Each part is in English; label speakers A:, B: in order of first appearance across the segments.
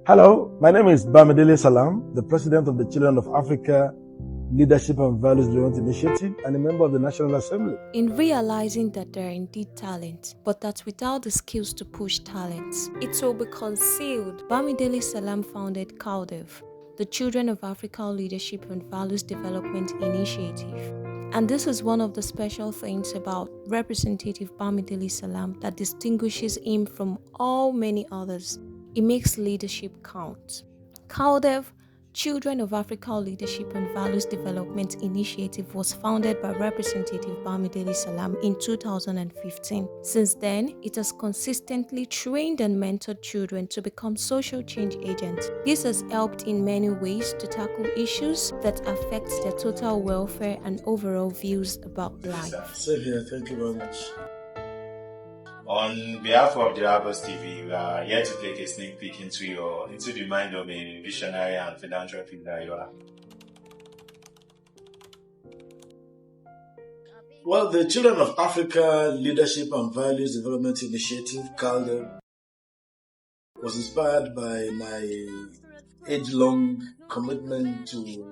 A: Hello, my name is Bamidele Salam, the President of the Children of Africa Leadership and Values Development Initiative and a member of the National Assembly.
B: In realizing that there are indeed talents, but that without the skills to push talents, it will be concealed, Bamidele Salam founded CALDEV, the Children of Africa Leadership and Values Development Initiative. And this is one of the special things about Representative Bamidele Salam that distinguishes him from all many others. It makes leadership count. CALDEV, Children of Africa Leadership and Values Development Initiative, was founded by Representative Bamidele Salam in 2015. Since then, it has consistently trained and mentored children to become social change agents. This has helped in many ways to tackle issues that affect their total welfare and overall views about life.
A: Same here, thank you very much.
C: On behalf of Deo-Agoz TV, we are here to take a sneak peek into the mind of a visionary and philanthropic that you are.
A: Well, the Children of Africa Leadership and Values Development Initiative, CALDEV, was inspired by my age-long commitment to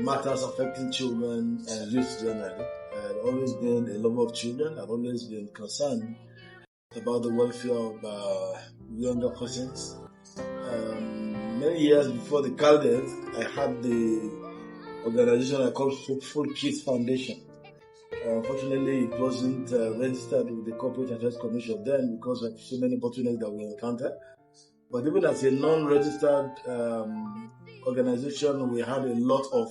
A: matters affecting children and youth generally. I've always been a lover of children. I've always been concerned about the welfare of younger persons. Many years before the CALDEV, I had the organization I called Hopeful Kids Foundation. Unfortunately, it wasn't registered with the Corporate Affairs Commission then because of so many opportunities that we encountered. But even as a non-registered organization, we had a lot of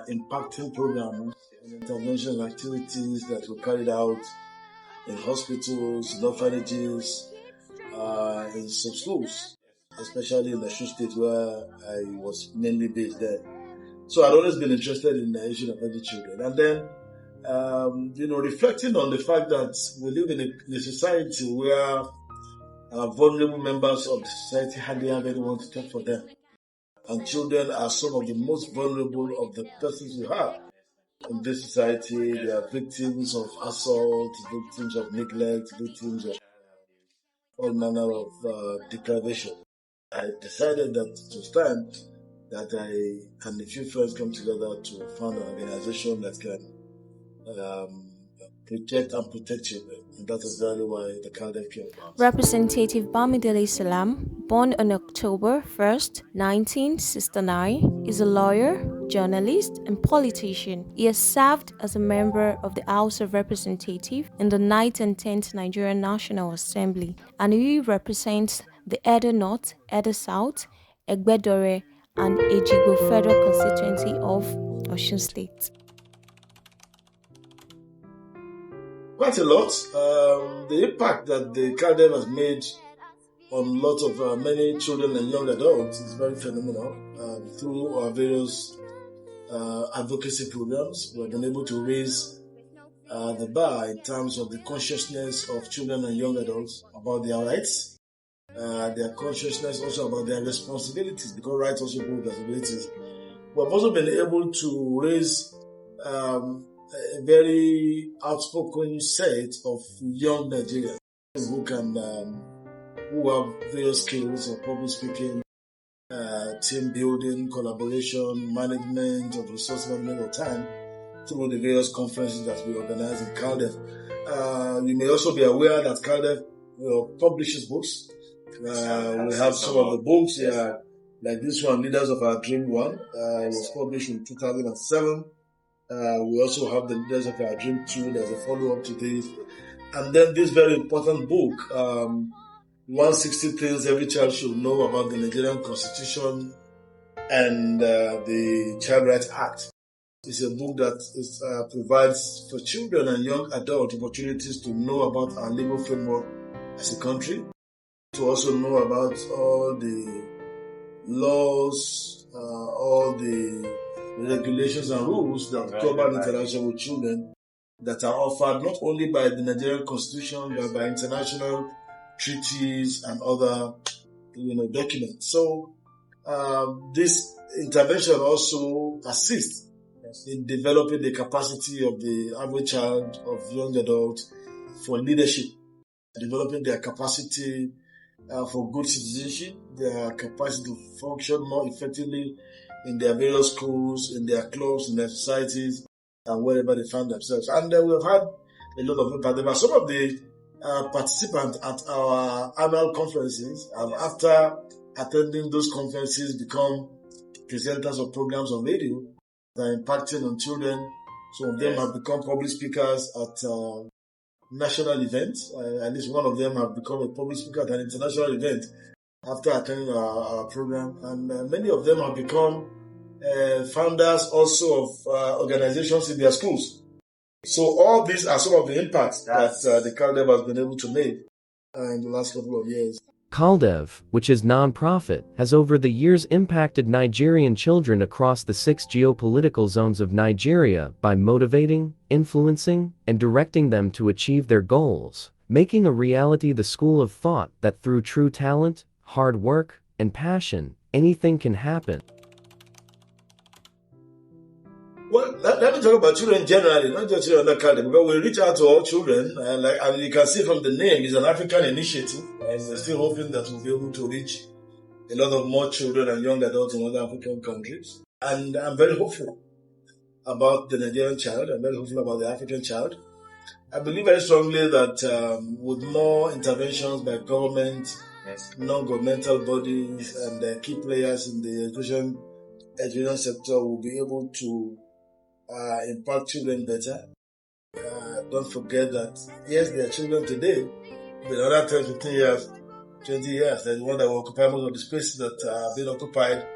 A: impacting programs and intervention activities that were carried out in hospitals, in orphanages, in some schools, especially in the Osun state where I was mainly based there. So I'd always been interested in the issue of the children. And then, reflecting on the fact that we live in a society where vulnerable members of the society hardly have anyone to talk for them. And children are some of the most vulnerable of the persons we have in this society. They are victims of assault, victims of neglect, victims of all manner of deprivation. I decided that it was time that I and a few friends come together to found an organization that can protect and protect children. And that is really why the CALDEV came about.
B: Representative Bamidele Salam, born on October 1st, 1969, is a lawyer, journalist, and politician. He has served as a member of the House of Representatives in the 9th and 10th Nigerian National Assembly, and he represents the Ede North, Ede South, Egbedore, and Ejigbo Federal Constituency of Osun State.
A: Quite a lot. The impact that the CALDEV has made on lots of many children and young adults is very phenomenal. Through our various advocacy programs, we've been able to raise the bar in terms of the consciousness of children and young adults about their rights, their consciousness also about their responsibilities, because rights also go with responsibilities. We've also been able to raise a very outspoken set of young Nigerians who have various skills of public speaking, team building, collaboration, management of resource management of time through the various conferences that we organize in CALDEV. You may also be aware that CALDEV publishes books. We have some of the books here, like this one, Leaders of Our Dream One. It was published in 2007. We also have the Leaders of Our Dream 2. There's a follow-up to this. And then this very important book, 160 Things Every Child Should Know About the Nigerian Constitution and the Child Rights Act. It's a book that provides for children and young adults opportunities to know about our legal framework as a country, to also know about all the laws, all the regulations and rules that govern interaction with children that are offered not only by the Nigerian Constitution but by international treaties and other documents. So this intervention also assists in developing the capacity of the average child, of young adult, for leadership, developing their capacity for good citizenship, their capacity to function more effectively in their various schools, in their clubs, in their societies, and wherever they find themselves. And we've had a lot of impact. Some of the participants at our annual conferences, after attending those conferences, become presenters of programs on radio that are impacting on children. Some of them have become public speakers at national events. At least one of them have become a public speaker at an international event after attending our program. And many of them have become founders also of organizations in their schools. So all these are some of the impacts that the CALDEV has been able to make in the last couple of years.
D: CALDEV, which is non-profit, has over the years impacted Nigerian children across the 6 geopolitical zones of Nigeria by motivating, influencing, and directing them to achieve their goals, making a reality the school of thought that through true talent, hard work, and passion, anything can happen.
A: Well, let me talk about children generally, not just children under CALDEV, because we reach out to all children, and you can see from the name, it's an African initiative, and we're still hoping that we'll be able to reach a lot of more children and young adults in other African countries. And I'm very hopeful about the Nigerian child. I'm very hopeful about the African child. I believe very strongly that with more interventions by government, non-governmental bodies, and key players in the education sector, will be able to impact children better. Don't forget that, yes, they are children today, but in another 10, 15 years, 20 years, they're the one that will occupy most of the spaces that are being occupied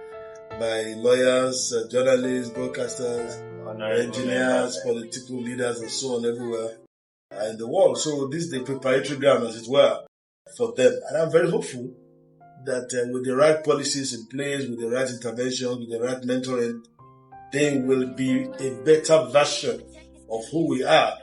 A: by lawyers, journalists, broadcasters, engineers, political leaders, and so on everywhere in the world. So this is the preparatory ground, as it were, for them. And I'm very hopeful that with the right policies in place, with the right intervention, with the right mentoring, they will be a better version of who we are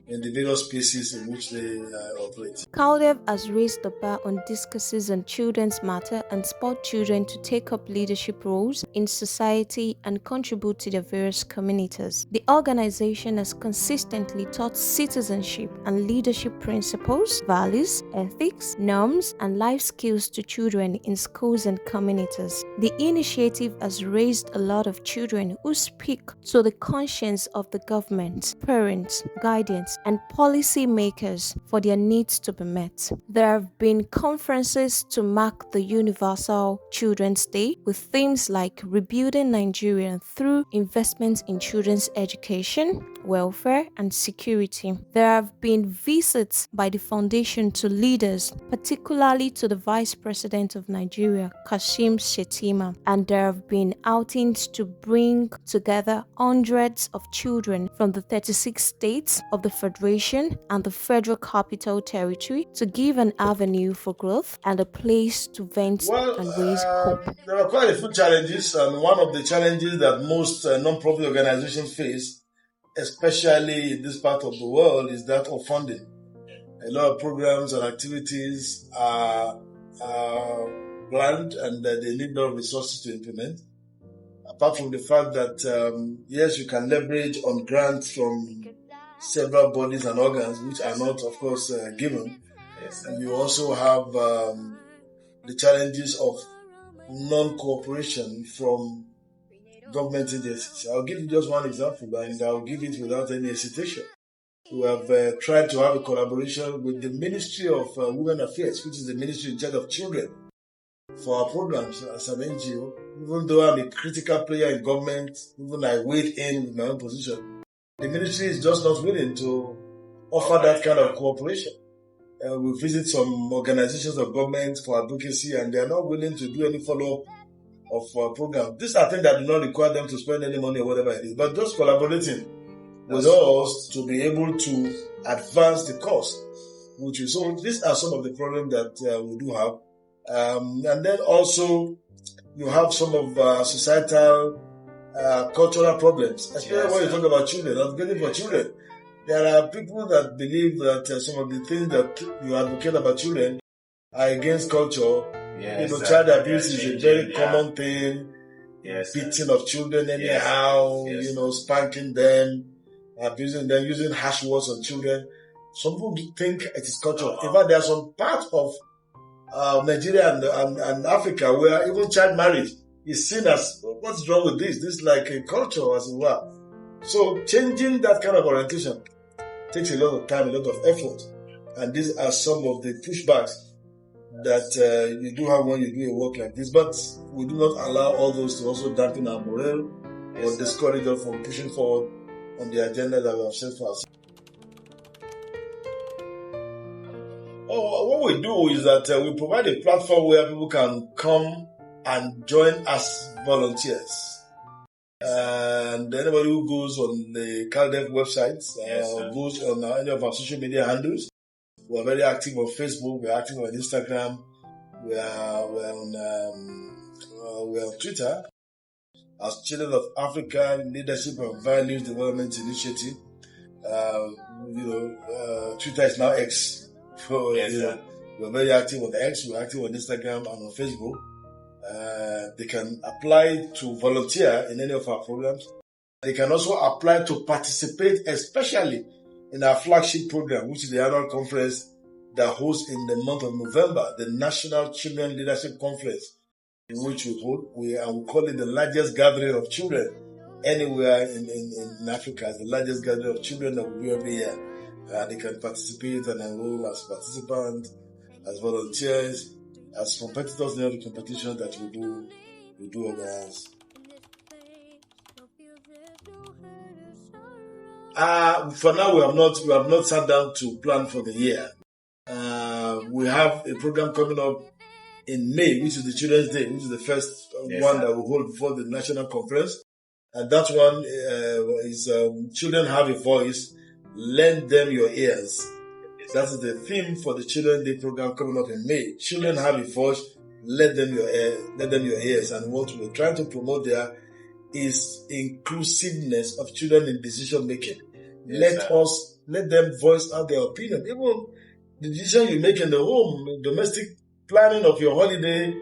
A: in the various spaces in which they operate.
B: CALDEV has raised the bar on discourses on children's matter and spurred children to take up leadership roles in society and contribute to their various communities. The organization has consistently taught citizenship and leadership principles, values, ethics, norms, and life skills to children in schools and communities. The initiative has raised a lot of children who speak to the conscience of the government, parents, guardians, and policy makers for their needs to be met. There have been conferences to mark the Universal Children's Day with themes like Rebuilding Nigeria through investments in children's education, welfare, and security. There have been visits by the foundation to leaders, particularly to the Vice President of Nigeria, Kashim Shettima, and there have been outings to bring together hundreds of children from the 36 states of the Federation and the Federal Capital Territory to give an avenue for growth and a place to vent and raise hope.
A: There are quite a few challenges, and one of the challenges that most non-profit organizations face, especially in this part of the world, is that of funding. A lot of programs and activities are planned and they need no resources to implement. Apart from the fact that, yes, you can leverage on grants from several bodies and organs, which are not, of course, given. Yes. And you also have the challenges of non-cooperation from government agencies. I'll give you just one example, and I'll give it without any hesitation. We have tried to have a collaboration with the Ministry of Women Affairs, which is the ministry in charge of children, for our programs as an NGO. Even though I'm a critical player in government, even I weighed in with my own position, the ministry is just not willing to offer that kind of cooperation. We visit some organizations of government for advocacy, and they are not willing to do any follow-up of programs. These are things that do not require them to spend any money or whatever it is, but just collaborating with us to be able to advance the cause. So these are some of the problems that we do have. And then also you have some of societal cultural problems, especially when you talk about children, advocating for children. There are people that believe that some of the things that you advocate about children are against culture. Yes, child abuse is a very common thing. Yes, beating of children anyhow, spanking them, abusing them, using harsh words on children. Some people think it is culture. In fact, there are some parts of Nigeria and Africa, where even child marriage is seen as, what's wrong with this? This is like a culture as well. So changing that kind of orientation takes a lot of time, a lot of effort. And these are some of the pushbacks that you do have when you do a work like this. But we do not allow all those to also dampen our morale or discourage us from pushing forward on the agenda that we have set for ourselves. What we do is that we provide a platform where people can come and join as volunteers. And anybody who goes on the CALDEV website or goes on any of our social media handles, we're very active on Facebook, we're active on Instagram, we're on Twitter as Children of Africa Leadership and Values Development Initiative. Twitter is now X. So, we're very active on X, we're active on Instagram and on Facebook. They can apply to volunteer in any of our programs. They can also apply to participate, especially in our flagship program, which is the annual conference that hosts in the month of November, the National Children Leadership Conference, in which we hold. We call it the largest gathering of children anywhere in Africa. It's the largest gathering of children that we do every year. They can participate and enroll as participants, as volunteers, as competitors in all the competitions that we do organize. For now, we have not sat down to plan for the year. We have a program coming up in May, which is the Children's Day, which is the first one that we hold before the national conference. And that one is Children Have a Voice, Lend Them Your Ears. That is the theme for the Children's Day program coming up in May. Children have a voice, let them your ears. And what we're trying to promote there is inclusiveness of children in decision making. Let them voice out their opinion. Even the decision you make in the home, domestic planning of your holiday,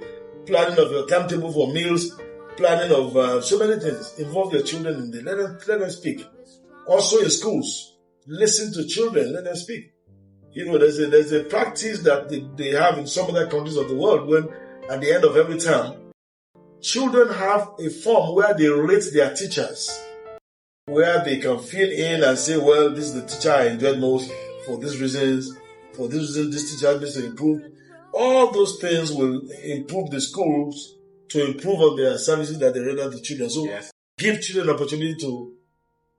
A: planning of your timetable for meals, planning of so many things. Involve your children in the let them speak. Also in schools, listen to children, let them speak. There's a practice that they have in some other countries of the world when at the end of every term, children have a form where they rate their teachers, where they can fill in and say, well, this is the teacher I enjoyed most for these reasons. For this reason, this teacher needs to improve. All those things will improve the schools to improve on their services that they render to children. So give children an opportunity to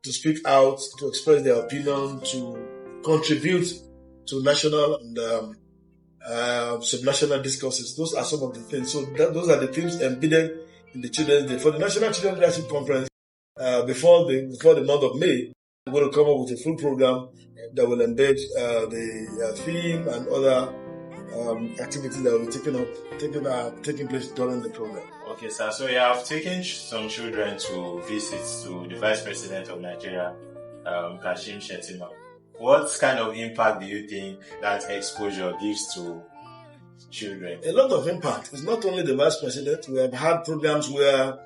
A: speak out, to express their opinion, to contribute to national and subnational discourses. Those are some of the things. So those are the themes embedded in the Children's Day. For the National Children Leadership Conference, before the month of May, we're going to come up with a full program that will embed the theme and other activities that will be taking place during the program.
C: Okay, sir. So you have taken some children to visit to the Vice President of Nigeria, Kashim Shettima. What kind of impact do you think that exposure gives to children?
A: A lot of impact. It's not only the Vice President. We have had programs where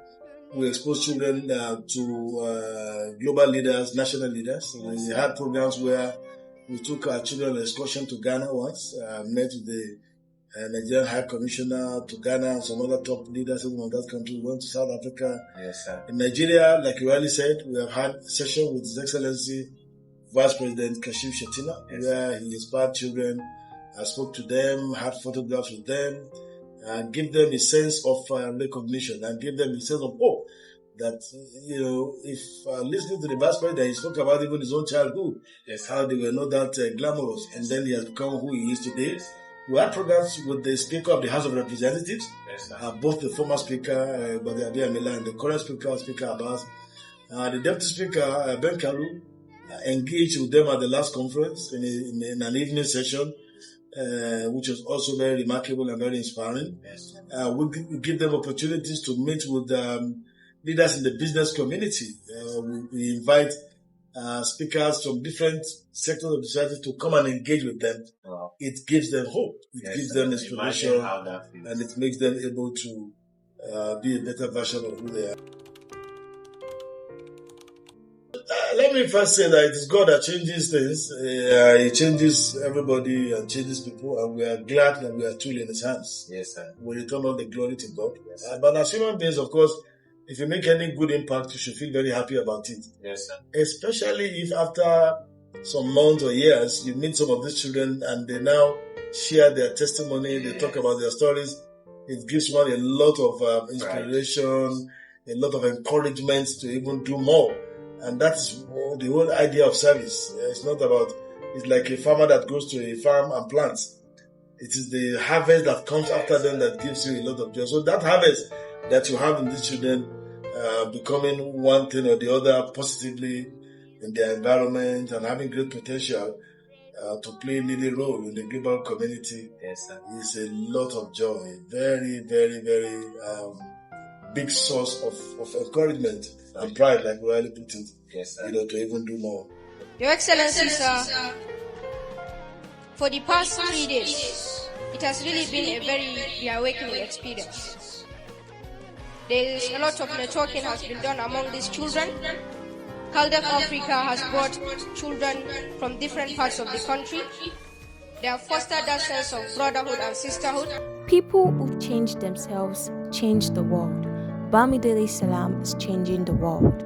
A: we expose children to global leaders, national leaders. We had programs where we took our children on an excursion to Ghana once, met with the Nigerian High Commissioner to Ghana and some other top leaders in that country. We went to South Africa.
C: Yes, sir.
A: In Nigeria, like you already said, we have had a session with His Excellency Vice President Kashim Shettima, where he inspired children, spoke to them, had photographs with them, and gave them a sense of recognition and gave them a sense of hope that, if listening to the Vice President, he spoke about even his own childhood, how they were not that glamorous, and then he has become who he is today. We had programs with the Speaker of the House of Representatives, both the former Speaker, Badi Abiyamila, and the current Speaker, Speaker Abbas. The Deputy Speaker, Ben Kalu, engaged with them at the last conference in an evening session, which was also very remarkable and very inspiring. We give them opportunities to meet with leaders in the business community. We invite speakers from different sectors of the society to come and engage with them. Wow. It gives them hope. It gives them inspiration, and it makes them able to be a better version of who they are. Let me first say that it is God that changes things. He changes everybody and changes people, and we are glad that we are truly in His hands.
C: Yes, sir.
A: We return all the glory to God. Yes, but as human beings, of course, if you make any good impact, you should feel very happy about it.
C: Yes, sir.
A: Especially if after some months or years, you meet some of these children and they now share their testimony, they talk about their stories. It gives one a lot of inspiration, a lot of encouragement to even do more. And that's the whole idea of service. It's not about, it's like a farmer that goes to a farm and plants. It is the harvest that comes after them that gives you a lot of joy. So that harvest that you have in these children, becoming one thing or the other positively in their environment and having great potential to play a leading role in the global community,
C: yes, sir,
A: is a lot of joy. Very, very, very big source of encouragement and pride, like we really put it,
C: yes, sir,
A: to even do more.
E: Your Excellency, sir, for the past 3 days, it has really been a very reawakening experience. There is a lot of networking has been done among these children. CALDEV Africa has brought children from different parts of the country. They have fostered that sense of brotherhood and sisterhood.
B: People who change themselves change the world. Bamidele Salam is changing the world.